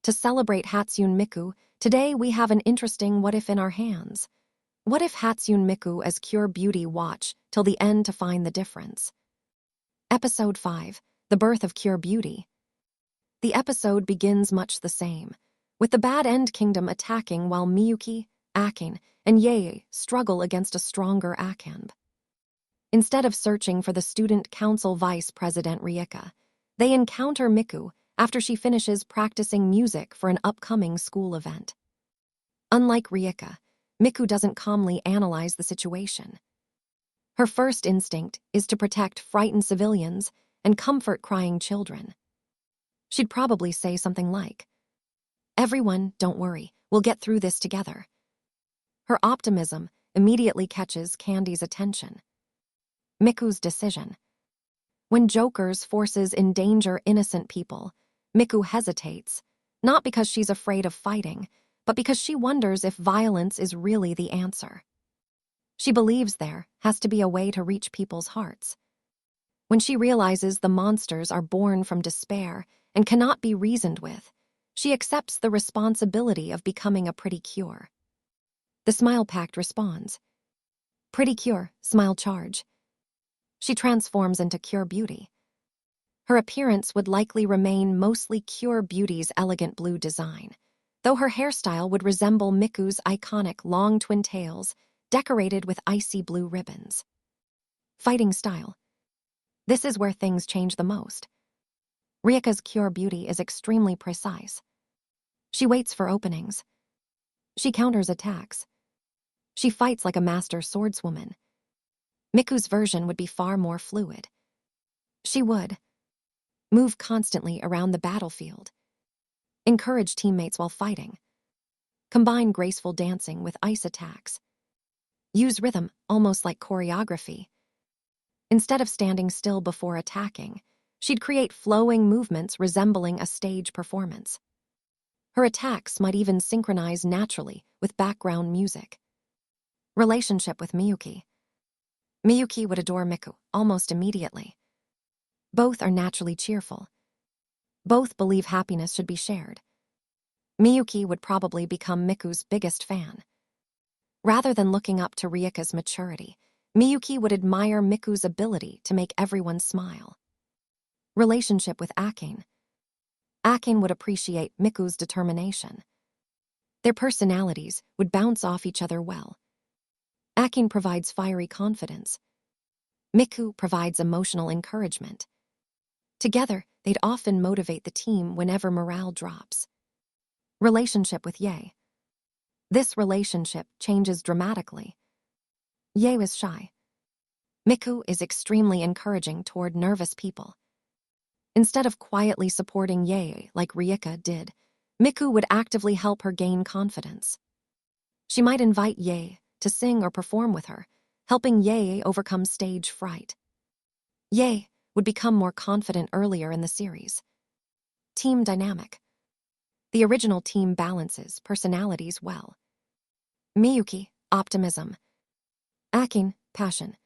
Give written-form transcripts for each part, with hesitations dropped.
To celebrate Hatsune Miku, today we have an interesting what if in our hands. What if Hatsune Miku as Cure Beauty watch till the end to find the difference? Episode 5, The Birth of Cure Beauty. The episode begins much the same, with the Bad End Kingdom attacking while Miyuki, Akin, and Yae struggle against a stronger Akin. Instead of searching for the Student Council Vice President Rieka, they encounter Miku after she finishes practicing music for an upcoming school event. Unlike Rieka, Miku doesn't calmly analyze the situation. Her first instinct is to protect frightened civilians and comfort crying children. She'd probably say something like, "Everyone, don't worry, we'll get through this together." Her optimism immediately catches Candy's attention. Miku's decision. When Joker's forces endanger innocent people, Miku hesitates, not because she's afraid of fighting, but because she wonders if violence is really the answer. She believes there has to be a way to reach people's hearts. When she realizes the monsters are born from despair and cannot be reasoned with, she accepts the responsibility of becoming a Pretty Cure. The Smile Pact responds. Pretty Cure, smile charge. She transforms into Cure Beauty. Her appearance would likely remain mostly Cure Beauty's elegant blue design, though her hairstyle would resemble Miku's iconic long twin tails decorated with icy blue ribbons. Fighting style. This is where things change the most. Rieka's Cure Beauty is extremely precise. She waits for openings. She counters attacks. She fights like a master swordswoman. Miku's version would be far more fluid. She would move constantly around the battlefield, encourage teammates while fighting, combine graceful dancing with ice attacks, use rhythm almost like choreography. Instead of standing still before attacking, she'd create flowing movements resembling a stage performance. Her attacks might even synchronize naturally with background music. Relationship with Miyuki. Miyuki would adore Miku almost immediately. Both are naturally cheerful. Both believe happiness should be shared. Miyuki would probably become Miku's biggest fan. Rather than looking up to Rieka's maturity, Miyuki would admire Miku's ability to make everyone smile. Relationship with Akin. Akin would appreciate Miku's determination. Their personalities would bounce off each other well. Akin provides fiery confidence. Miku provides emotional encouragement. Together, they'd often motivate the team whenever morale drops. Relationship with Yae. This relationship changes dramatically. Yae is shy. Miku is extremely encouraging toward nervous people. Instead of quietly supporting Yae like Rieka did, Miku would actively help her gain confidence. She might invite Yae to sing or perform with her, helping Yae overcome stage fright. Yae would become more confident earlier in the series. Team dynamic. The original team balances personalities well. Miyuki, optimism. Akin, passion.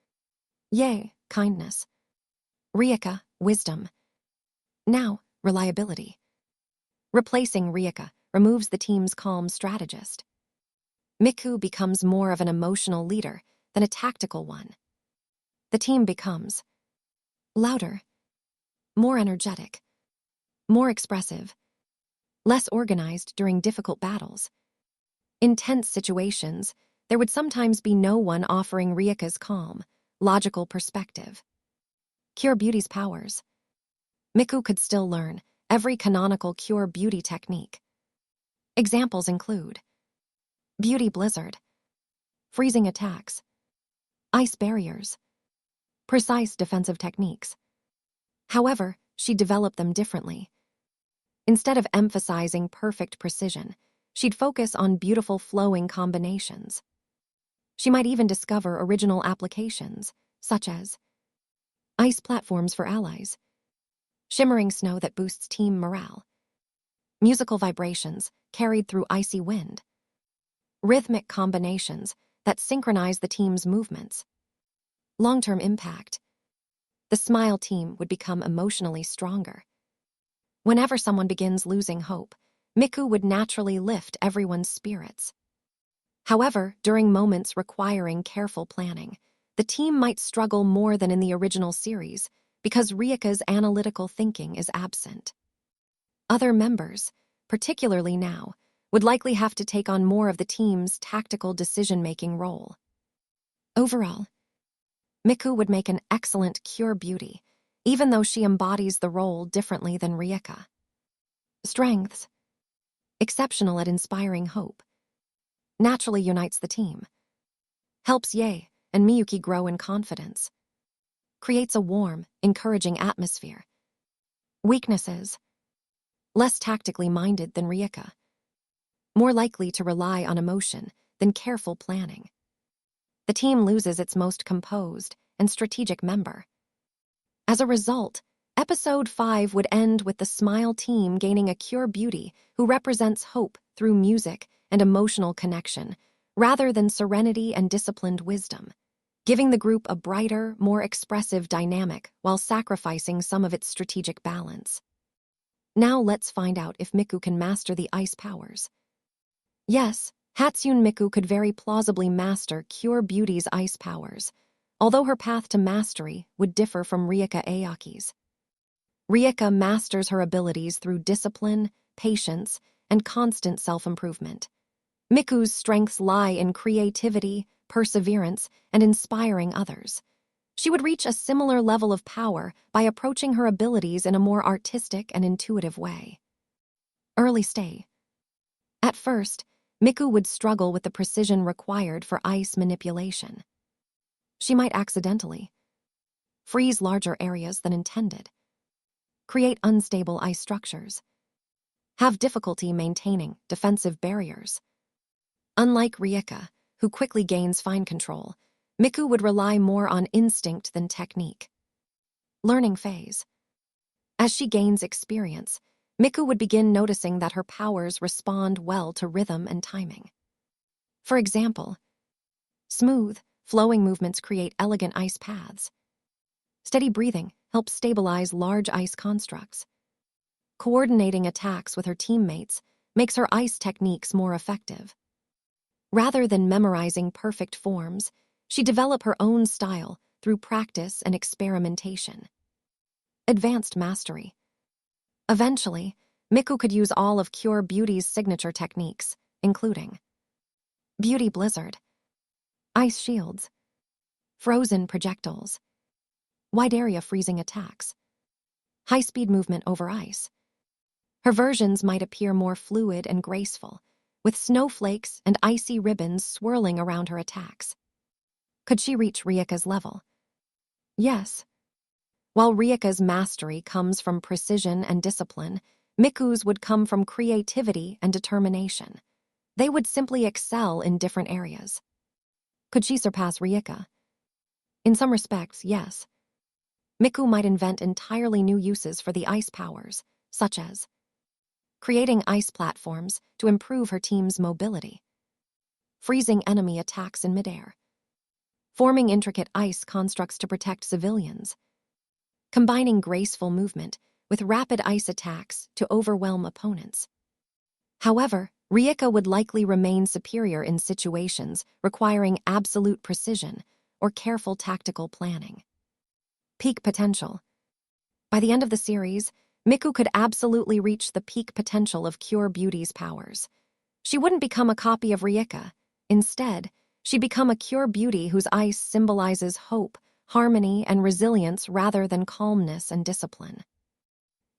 Yae, kindness. Rieka, wisdom. Now, reliability. Replacing Rieka removes the team's calm strategist. Miku becomes more of an emotional leader than a tactical one. The team becomes louder, more energetic, more expressive, less organized during difficult battles. In tense situations, there would sometimes be no one offering Rieka's calm, logical perspective. Cure Beauty's powers. Miku could still learn every canonical Cure Beauty technique. Examples include Beauty Blizzard, freezing attacks, ice barriers, precise defensive techniques. However, she developed them differently. Instead of emphasizing perfect precision, she'd focus on beautiful flowing combinations. She might even discover original applications, such as ice platforms for allies, shimmering snow that boosts team morale, musical vibrations carried through icy wind, rhythmic combinations that synchronize the team's movements. Long-term impact. The Smile team would become emotionally stronger. Whenever someone begins losing hope, Miku would naturally lift everyone's spirits. However, during moments requiring careful planning, the team might struggle more than in the original series because Ryuka's analytical thinking is absent. Other members, particularly now, would likely have to take on more of the team's tactical decision-making role. Overall, Miku would make an excellent Cure Beauty, even though she embodies the role differently than Ryuka. Strengths: exceptional at inspiring hope, naturally unites the team, helps Yae and Miyuki grow in confidence, creates a warm, encouraging atmosphere. Weaknesses: less tactically minded than Ryuka, more likely to rely on emotion than careful planning. The team loses its most composed and strategic member. As a result, Episode 5 would end with the Smile team gaining a Cure Beauty who represents hope through music and emotional connection, rather than serenity and disciplined wisdom, giving the group a brighter, more expressive dynamic while sacrificing some of its strategic balance. Now let's find out if Miku can master the ice powers. Yes, Hatsune Miku could very plausibly master Cure Beauty's ice powers, although her path to mastery would differ from Ryuka Ayaki's. Ryuka masters her abilities through discipline, patience, and constant self-improvement. Miku's strengths lie in creativity, perseverance, and inspiring others. She would reach a similar level of power by approaching her abilities in a more artistic and intuitive way. Early stay. At first, Miku would struggle with the precision required for ice manipulation. She might accidentally freeze larger areas than intended, create unstable ice structures, have difficulty maintaining defensive barriers. Unlike Ryuka, who quickly gains fine control, Miku would rely more on instinct than technique. Learning phase. As she gains experience, Miku would begin noticing that her powers respond well to rhythm and timing. For example, smooth, flowing movements create elegant ice paths. Steady breathing helps stabilize large ice constructs. Coordinating attacks with her teammates makes her ice techniques more effective. Rather than memorizing perfect forms, she developed her own style through practice and experimentation. Advanced mastery. Eventually, Miku could use all of Cure Beauty's signature techniques, including Beauty Blizzard, Ice Shields, Frozen Projectiles, Wide Area Freezing Attacks, High-Speed Movement over Ice. Her versions might appear more fluid and graceful, with snowflakes and icy ribbons swirling around her attacks. Could she reach Ryuka's level? Yes. While Ryuka's mastery comes from precision and discipline, Miku's would come from creativity and determination. They would simply excel in different areas. Could she surpass Ryuka? In some respects, yes. Miku might invent entirely new uses for the ice powers, such as creating ice platforms to improve her team's mobility, freezing enemy attacks in midair, forming intricate ice constructs to protect civilians, combining graceful movement with rapid ice attacks to overwhelm opponents. However, Ryuka would likely remain superior in situations requiring absolute precision or careful tactical planning. Peak potential. By the end of the series, Miku could absolutely reach the peak potential of Cure Beauty's powers. She wouldn't become a copy of Ryuka. Instead, she'd become a Cure Beauty whose ice symbolizes hope, harmony, and resilience rather than calmness and discipline.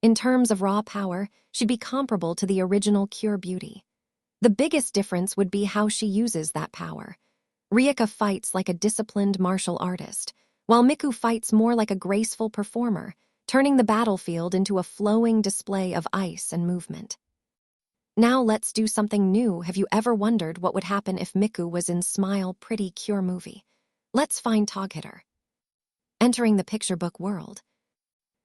In terms of raw power, she'd be comparable to the original Cure Beauty. The biggest difference would be how she uses that power. Ryuka fights like a disciplined martial artist, while Miku fights more like a graceful performer, turning the battlefield into a flowing display of ice and movement. Now let's do something new. Have you ever wondered what would happen if Miku was in Smile Pretty Cure movie? Let's find Toghitter. Entering the picture book world.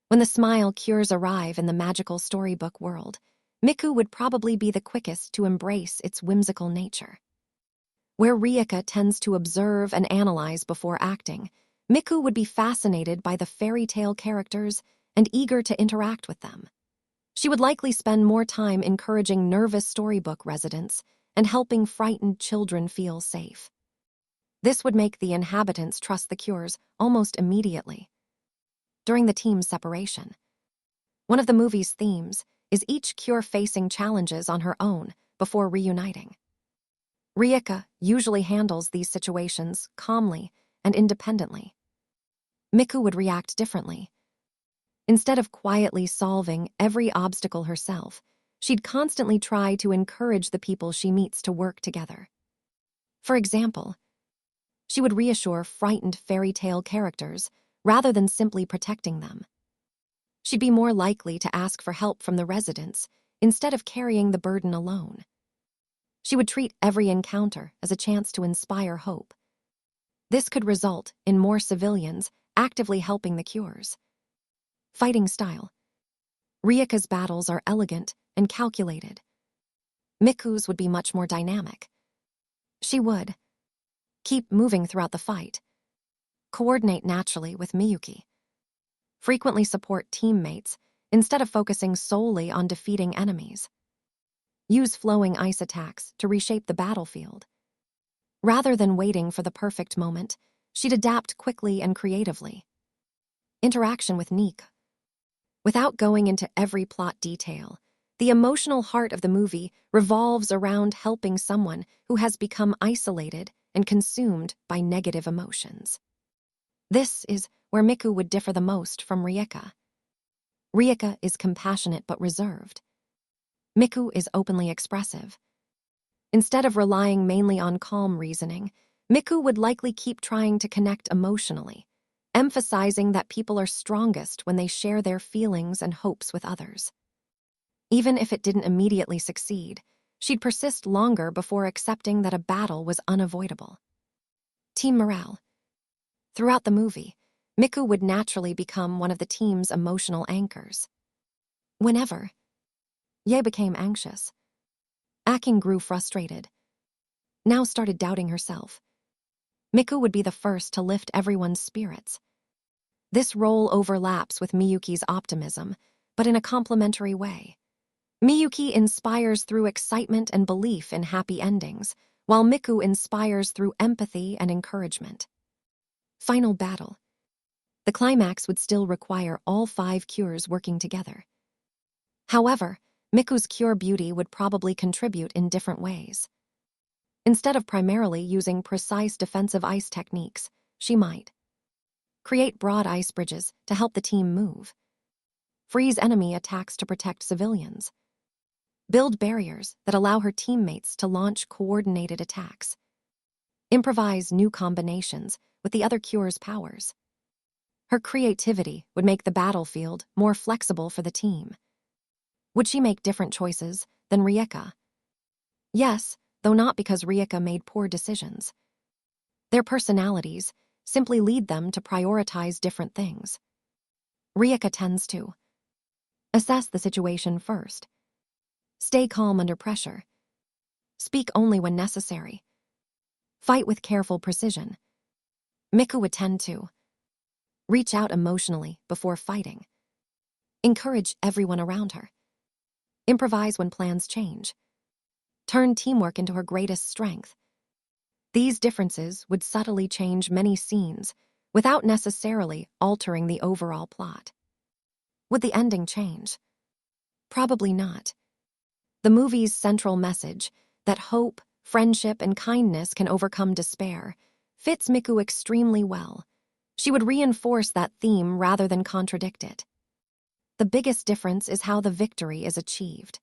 When the Smile Cures arrive in the magical storybook world, Miku would probably be the quickest to embrace its whimsical nature. Where Ryuka tends to observe and analyze before acting, Miku would be fascinated by the fairy tale characters and eager to interact with them. She would likely spend more time encouraging nervous storybook residents and helping frightened children feel safe. This would make the inhabitants trust the cures almost immediately. During the team's separation, one of the movie's themes is each cure facing challenges on her own before reuniting. Rieka usually handles these situations calmly and independently. Miku would react differently. Instead of quietly solving every obstacle herself, she'd constantly try to encourage the people she meets to work together. For example, she would reassure frightened fairy tale characters rather than simply protecting them. She'd be more likely to ask for help from the residents instead of carrying the burden alone. She would treat every encounter as a chance to inspire hope. This could result in more civilians actively helping the cures. Fighting style. Rieka's battles are elegant and calculated. Miku's would be much more dynamic. She would keep moving throughout the fight, coordinate naturally with Miyuki, frequently support teammates instead of focusing solely on defeating enemies, use flowing ice attacks to reshape the battlefield. Rather than waiting for the perfect moment, she'd adapt quickly and creatively. Interaction with Nick. Without going into every plot detail, the emotional heart of the movie revolves around helping someone who has become isolated and consumed by negative emotions. This is where Miku would differ the most from Rieka. Rieka is compassionate but reserved. Miku is openly expressive. Instead of relying mainly on calm reasoning, Miku would likely keep trying to connect emotionally, emphasizing that people are strongest when they share their feelings and hopes with others. Even if it didn't immediately succeed, she'd persist longer before accepting that a battle was unavoidable. Team morale. Throughout the movie, Miku would naturally become one of the team's emotional anchors. Whenever Ye became anxious, Akin grew frustrated, now started doubting herself, Miku would be the first to lift everyone's spirits. This role overlaps with Miyuki's optimism, but in a complementary way. Miyuki inspires through excitement and belief in happy endings, while Miku inspires through empathy and encouragement. Final battle. The climax would still require all 5 cures working together. However, Miku's cure beauty would probably contribute in different ways. Instead of primarily using precise defensive ice techniques, she might create broad ice bridges to help the team move, freeze enemy attacks to protect civilians, build barriers that allow her teammates to launch coordinated attacks, improvise new combinations with the other cure's powers. Her creativity would make the battlefield more flexible for the team. Would she make different choices than Rieka? Yes, though not because Rieka made poor decisions. Their personalities simply lead them to prioritize different things. Rieka tends to assess the situation first, stay calm under pressure, speak only when necessary, fight with careful precision. Miku would tend to reach out emotionally before fighting, encourage everyone around her, improvise when plans change, turn teamwork into her greatest strength. These differences would subtly change many scenes without necessarily altering the overall plot. Would the ending change? Probably not. The movie's central message, that hope, friendship, and kindness can overcome despair, fits Miku extremely well. She would reinforce that theme rather than contradict it. The biggest difference is how the victory is achieved.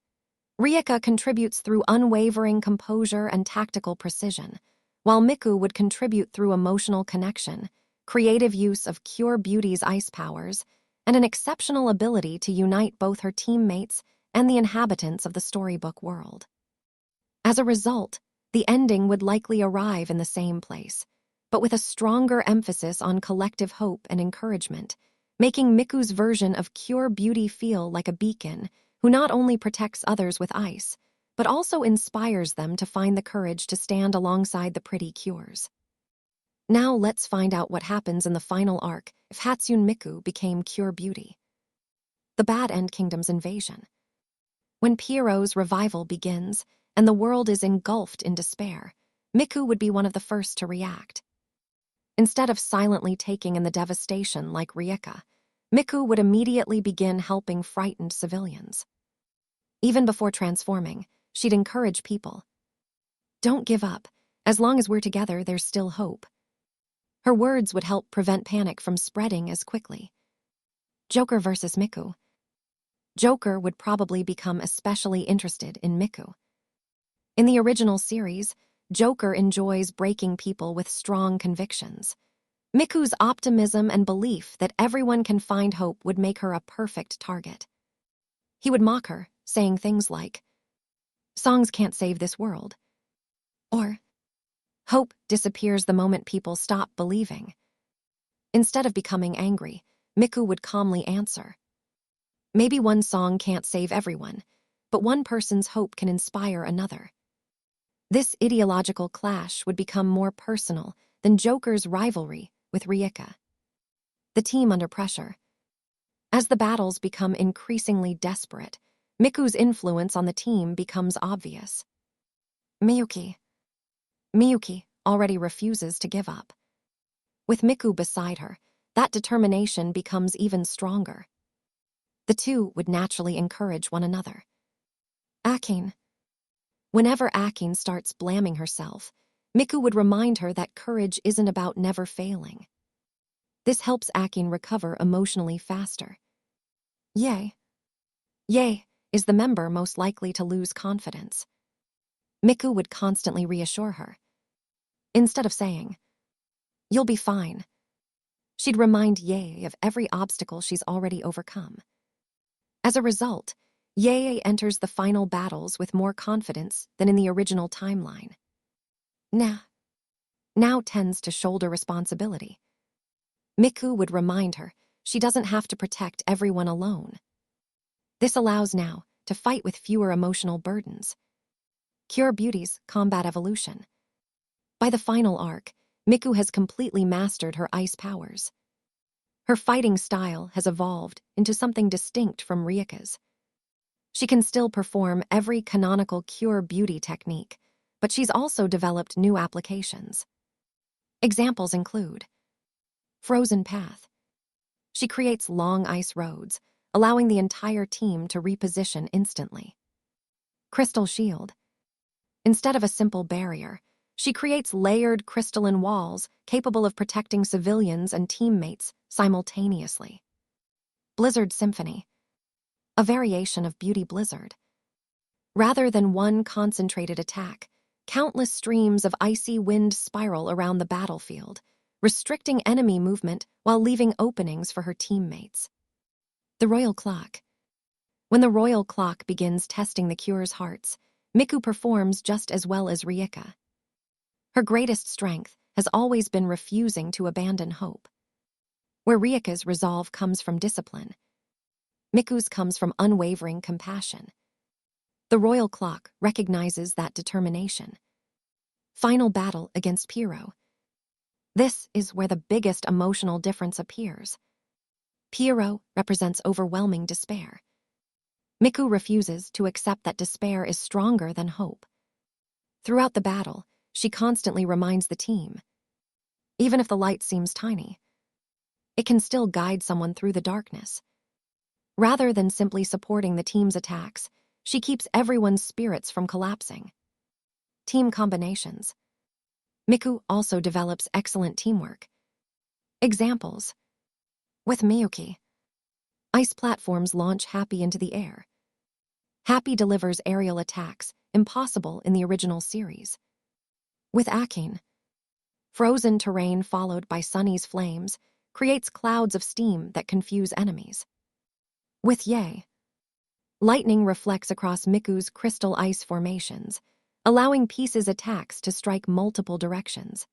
Rieka contributes through unwavering composure and tactical precision, while Miku would contribute through emotional connection, creative use of Cure Beauty's ice powers, and an exceptional ability to unite both her teammates and the inhabitants of the storybook world. As a result, the ending would likely arrive in the same place, but with a stronger emphasis on collective hope and encouragement, making Miku's version of Cure Beauty feel like a beacon who not only protects others with ice, but also inspires them to find the courage to stand alongside the pretty cures. Now let's find out what happens in the final arc if Hatsune Miku became Cure Beauty. The Bad End Kingdom's invasion. When Pierrot's revival begins and the world is engulfed in despair, Miku would be one of the first to react. Instead of silently taking in the devastation like Rieka, Miku would immediately begin helping frightened civilians. Even before transforming, she'd encourage people. Don't give up. As long as we're together, there's still hope. Her words would help prevent panic from spreading as quickly. Joker versus Miku. Joker would probably become especially interested in Miku. In the original series, Joker enjoys breaking people with strong convictions. Miku's optimism and belief that everyone can find hope would make her a perfect target. He would mock her, saying things like, "Songs can't save this world," or "Hope disappears the moment people stop believing." Instead of becoming angry, Miku would calmly answer, "Maybe one song can't save everyone, but one person's hope can inspire another." This ideological clash would become more personal than Joker's rivalry with Rieka. The team under pressure. As the battles become increasingly desperate, Miku's influence on the team becomes obvious. Miyuki already refuses to give up. With Miku beside her, that determination becomes even stronger. The two would naturally encourage one another. Akin. Whenever Akin starts blaming herself, Miku would remind her that courage isn't about never failing. This helps Akin recover emotionally faster. Yae is the member most likely to lose confidence. Miku would constantly reassure her. Instead of saying, "You'll be fine," she'd remind Yae of every obstacle she's already overcome. As a result, Yae enters the final battles with more confidence than in the original timeline. Now tends to shoulder responsibility. Miku would remind her she doesn't have to protect everyone alone. This allows Now to fight with fewer emotional burdens. Cure Beauty's combat evolution. By the final arc, Miku has completely mastered her ice powers. Her fighting style has evolved into something distinct from Rieka's. She can still perform every canonical Cure Beauty technique, but she's also developed new applications. Examples include Frozen Path. She creates long ice roads, allowing the entire team to reposition instantly. Crystal Shield. Instead of a simple barrier, she creates layered crystalline walls capable of protecting civilians and teammates simultaneously. Blizzard Symphony. A variation of Beauty Blizzard. Rather than one concentrated attack, countless streams of icy wind spiral around the battlefield, restricting enemy movement while leaving openings for her teammates. The Royal Clock. When the Royal Clock begins testing the Cure's hearts, Miku performs just as well as Rieka. Her greatest strength has always been refusing to abandon hope. Where Rieka's resolve comes from discipline, Miku's comes from unwavering compassion. The Royal Clock recognizes that determination. Final battle against Pierrot. This is where the biggest emotional difference appears. Pierrot represents overwhelming despair. Miku refuses to accept that despair is stronger than hope. Throughout the battle, she constantly reminds the team, even if the light seems tiny, it can still guide someone through the darkness. Rather than simply supporting the team's attacks, she keeps everyone's spirits from collapsing. Team combinations. Miku also develops excellent teamwork. Examples. With Miyuki, ice platforms launch Happy into the air. Happy delivers aerial attacks, impossible in the original series. With Akin, frozen terrain followed by Sunny's flames creates clouds of steam that confuse enemies. With Yae, lightning reflects across Miku's crystal ice formations, allowing Peace's attacks to strike multiple directions.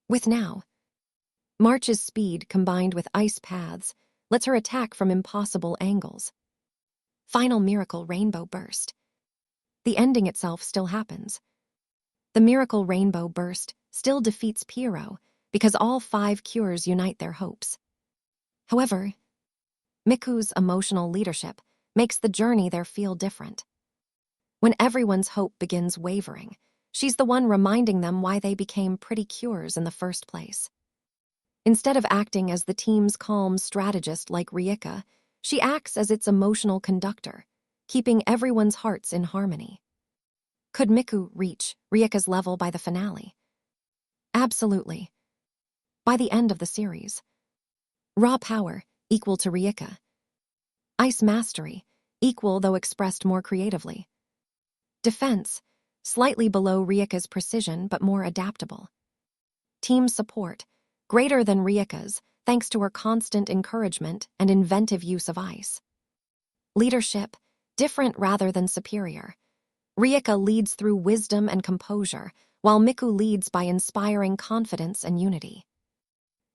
With Now, March's speed combined with ice paths lets her attack from impossible angles. Final Miracle Rainbow Burst. The ending itself still happens. The Miracle Rainbow Burst still defeats Pierrot because all 5 cures unite their hopes. However, Miku's emotional leadership makes the journey there feel different. When everyone's hope begins wavering, she's the one reminding them why they became pretty cures in the first place. Instead of acting as the team's calm strategist like Rieka, she acts as its emotional conductor, keeping everyone's hearts in harmony. Could Miku reach Rieka's level by the finale? Absolutely. By the end of the series. Raw power, equal to Rieka. Ice mastery, equal though expressed more creatively. Defense, slightly below Rieka's precision but more adaptable. Team support, greater than Rieka's thanks to her constant encouragement and inventive use of ice. Leadership, different rather than superior. Rieka leads through wisdom and composure, while Miku leads by inspiring confidence and unity.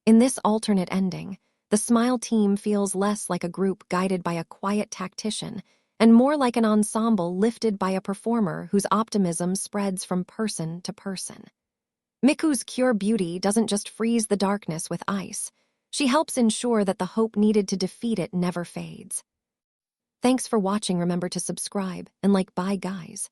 In this alternate ending, the Smile team feels less like a group guided by a quiet tactician and more like an ensemble lifted by a performer whose optimism spreads from person to person. Miku's cure beauty doesn't just freeze the darkness with ice. She helps ensure that the hope needed to defeat it never fades. Thanks for watching. Remember to subscribe and bye guys.